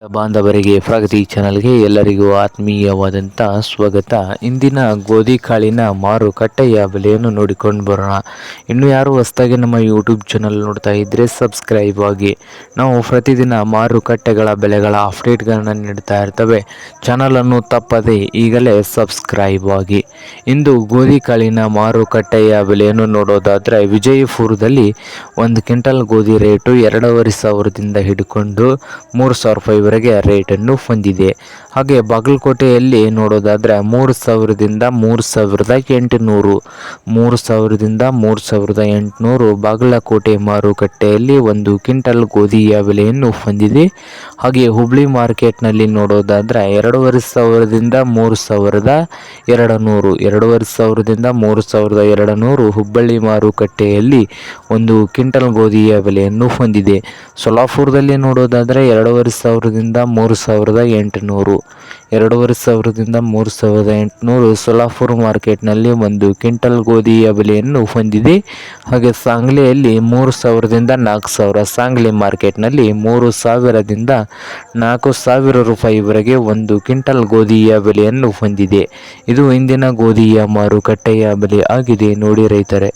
ಬಾಂಧವರಿಗೆ ಪ್ರಗತಿ ಚಾನಲ್ಗೆ ಎಲ್ಲರಿಗೂ ಆತ್ಮೀಯವಾದಂಥ ಸ್ವಾಗತ. ಇಂದಿನ ಗೋಧಿ ಕಾಳಿನ ಮಾರುಕಟ್ಟೆಯ ಬೆಲೆಯನ್ನು ನೋಡಿಕೊಂಡು ಬರೋಣ. ಇನ್ನು ಯಾರು ಹೊಸದಾಗಿ ನಮ್ಮ ಯೂಟ್ಯೂಬ್ ಚಾನಲ್ ನೋಡ್ತಾ ಇದ್ದರೆ ಸಬ್ಸ್ಕ್ರೈಬ್ ಆಗಿ. ನಾವು ಪ್ರತಿದಿನ ಮಾರುಕಟ್ಟೆಗಳ ಬೆಲೆಗಳ ಅಪ್ಡೇಟ್ಗಳನ್ನು ನೀಡ್ತಾ ಇರ್ತವೆ. ಚಾನಲನ್ನು ತಪ್ಪದೆ ಈಗಲೇ ಸಬ್ಸ್ಕ್ರೈಬ್ ಆಗಿ. ಇಂದು ಗೋಧಿ ಕಾಳಿನ ಮಾರುಕಟ್ಟೆಯ ಬೆಲೆಯನ್ನು ನೋಡೋದಾದರೆ ವಿಜಯಪುರದಲ್ಲಿ 1 ಕ್ವಿಂಟಲ್ ಗೋಧಿ ರೇಟು 2,500ದಿಂದ ಹಿಡ್ಕೊಂಡು 3,000 ರೂಪಾಯಿ ವರೆಗೆ ರೇಟನ್ನು ಹೊಂದಿದೆ. ಹಾಗೆ ಬಾಗಲಕೋಟೆಯಲ್ಲಿ ನೋಡೋದಾದರೆ 3,000ದಿಂದ 3,800 3,000ದಿಂದ 3,800 ಬಾಗಲಕೋಟೆ ಮಾರುಕಟ್ಟೆಯಲ್ಲಿ 1 ಕ್ವಿಂಟಲ್ ಗೋಧಿಯ ಬೆಲೆಯನ್ನು ಹೊಂದಿದೆ. ಹಾಗೆ ಹುಬ್ಳಿ ಮಾರ್ಕೆಟ್ನಲ್ಲಿ ನೋಡೋದಾದರೆ 2,500ದಿಂದ 3,200 2,500ದಿಂದ 3,200 ಹುಬ್ಬಳ್ಳಿ ಮಾರುಕಟ್ಟೆಯಲ್ಲಿ 1 ಕ್ವಿಂಟಲ್ ಗೋಧಿಯ ಬೆಲೆಯನ್ನು ಹೊಂದಿದೆ. ಸೊಲ್ಲಾಪುರದಲ್ಲಿ ನೋಡೋದಾದರೆ 2,500ದಿಂದ 3,800 2,500ದಿಂದ 3,800 ಸೊಲ್ಲಾಪುರ ಮಾರ್ಕೆಟ್ನಲ್ಲಿ 1 ಕ್ವಿಂಟಲ್ ಗೋಧಿಯ ಬೆಲೆಯನ್ನು ಹೊಂದಿದೆ. ಹಾಗೆ ಸಾಂಗ್ಲಿಯಲ್ಲಿ 3,000ದಿಂದ 4,000 ಸಾಂಗ್ಲಿ ಮಾರ್ಕೆಟ್ನಲ್ಲಿ 3,000ದಿಂದ 4,000 ರೂಪಾಯಿವರೆಗೆ 1 ಕ್ವಿಂಟಲ್ ಗೋಧಿಯ ಬೆಲೆಯನ್ನು ಹೊಂದಿದೆ. ಇದು ಇಂದಿನ ಗೋಧಿಯ ಮಾರುಕಟ್ಟೆಯ ಬೆಲೆ ಆಗಿದೆ ನೋಡಿ ರೈತರೇ.